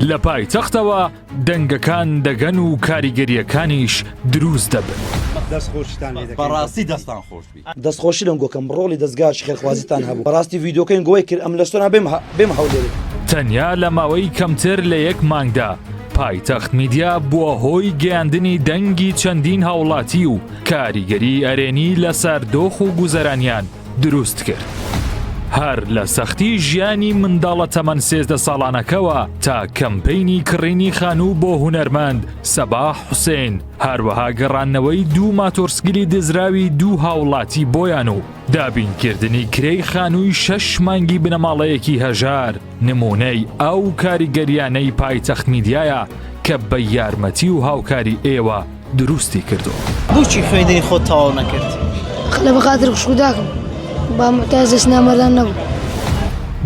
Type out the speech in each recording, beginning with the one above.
لە پایتەختەوە دەنگەکان دەگەن و کاریگەریەکانیش دروست دەبن. بەڕاستی دەستان خۆش بی دەستخۆشی لەم گۆکەم ڕۆڵی دەستگاش خێرخوازیتان هەبوو بەڕاستی ڤیدیۆکەین گۆی کرد ئەم لەستۆنا بێم هەولێری تەنیا لە ماوەی کەمتر لە 1 مانگدا پایتەخت میدیا بووە هۆی گەیاندنی دەنگی چەندین هاوڵاتی و کاریگەری ئەرێنی لەسەر دۆخ و گوزەرانیان دروست کرد. هەر لە سەختی ژیانی منداڵە تەمەن 13 ساڵانەکەوە تا کەمپەینی کڕینی خانوو بۆ هونەرمەند سەباح حوسێن، هەروەها گەڕانەوەی 2 ماتۆرسگیری دزراوی 2 هاوڵاتی بۆیان و دابینکردنی کرێی خانووی 6 مانگی بنەماڵەیەکی هەژار نمونەی ئەو کاریگەریانەی پایتەخت میدیایە کە بە یارمەتی و هاوکاری ئێوە دروستی کردو. بۆچی خوێندنی خۆت تەواو نەکرد؟ لە بەخاتر خوشکوداکم با محتاج دەست نامەردان نەبوو.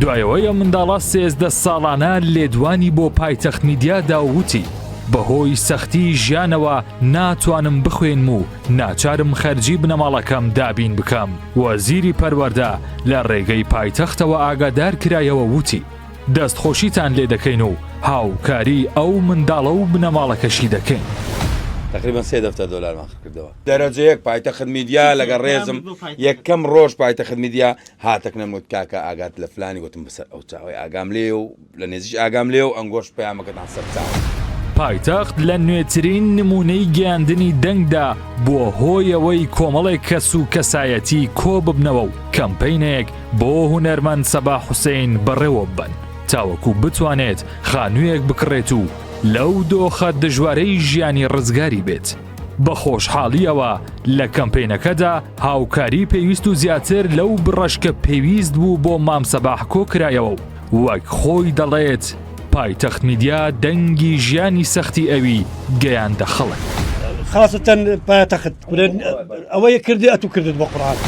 دوایەوەی ئەم منداڵە 13 ساڵانە لێدوانی بۆ پایتەخت میدیادا وتی بەهۆی سەختی ژیانەوە ناتوانم بخوێنم و ناچارم خەرجی بنەماڵەکەم دابین بکەم. وەزیری پەروەردە لە ڕێگەی پایتەختەوە ئاگادار کرایەوە وتی دەستخۆشیتان لێ دەکەین و هاوکاری ئەو منداڵە و بنەماڵەکەشی دەکەین. تقریبا $3 ماخ کردەوە. دەرەجەیەک پایتەخت میدیا لەگە ڕێزم یەکەم ڕۆژ پایتەخت میدیا هاتەک نەموت کاکە ئاگات لە فلانی گوتم بەسەر ئەو چاوی ئاگام لێ و لە نێزیش ئاگام لێ و ئەنگۆش پەیامەکەتان سەر چاوە. پایتەخت لە نوێترین نمونەی گەیاندنی دەنگدا بووە هۆیەوەی کۆمەڵێک کەس و کەسایەتی کۆ ببنەوە و کەمپەینێک بۆ هونەرمەند سەباح حوسێن بەڕێوە ببن تاوەکو بتوانێت خانوویەک بکڕێت و لەو دۆخە دژوارەی ژیانی ڕزگاری بێت. بە خۆشحاڵیەوە لە کەمپەینەکەدا هاوکاری پێویست و زیاتر لەو بڕەشکە پێویست بوو بۆ مام سەباح کۆ کرایەوە و وەک خۆی دەڵێت پایتەخت میدیا دەنگی ژیانی سەختی ئەوی گەیاندە خەڵک. خاصەتەن پایتەخت ئەوەیە کردی ئەتو کردت بە قورعان.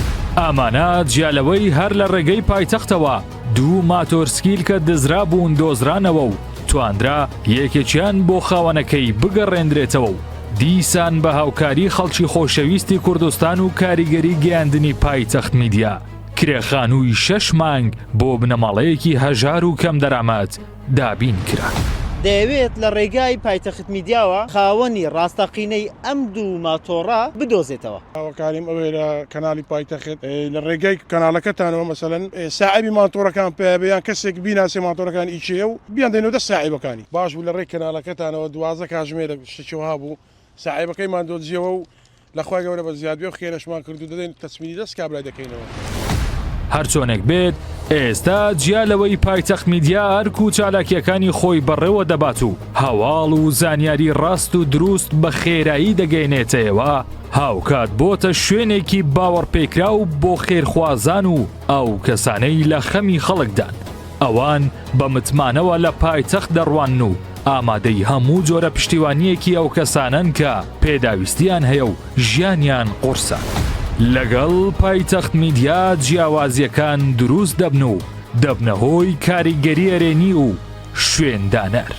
ئامانە جیالەوەی هەر لە ڕێگەی پایتەختەوە 2 ماتۆرسکیل کە دزرا بوون دۆزرانەوە و توانرا یەکێکیان بۆ خاوەنەکەی بگەڕێنرێتەوە و دیسان بە هاوکاری خەڵکی خۆشەویستی کوردستان و کاریگەری گەیاندنی پایتەخت میدیا کرێخانووی 6 مانگ بۆ بنەماڵەیەکی هەژار و کەم دەرامەت دابین کرا. دەیەوێت لە ڕێگای پایتەخت میدیاوە خاوەنی ڕاستەقینەی ئەم 2 ماتۆڕە بدۆزێتەوە. هاوکاریم ئەوەیە لە کەناڵی پایتەخت لە ڕێگای کەناڵەکەتانەوە مەسەلەن ساعبی ماتۆڕەکان پێیان کەسێک بیناسێ ماتۆڕەکان ئیچێ و بیان دێنەوە ساعبەکانی باش بوو لە ڕێی کەناڵەکەتانەوە 12 کاتژمێرە شتێکەوە بوو ساعبەکەیمان دۆزیەوە و لەخوای گەورە بە زیادبێ و خێرەشمان کرد و دەدەین تەسمیری دەست کابرای دەکەینەوە. هەرچۆنێک بێت ئێستا جیالەوەی پایتەخت میدیا هەرک و چالاکیەکانی خۆی بەڕێوە دەبات و هەواڵ و زانیاری ڕاست و دروست بە خێرایی دەگەینێتەوە هاوکات بۆتە شوێنێکی باوەڕپێکرا و بۆ خێرخوازان و ئەو کەسانەی لە خەمی خەڵکدان ئەوان بە متمانەوە لە پایتەخت دەڕوان و ئامادەی هەموو جۆرە پشتیوانیەکی ئەو کەسانن کە پێداویستیان هەیە و ژیانیان قورسە. لەگەڵ پایتەخت میدیا جیاوازیەکان دروست دەبن و دەبنە هۆی کاریگەری ئەرێنی و شوێندانەر.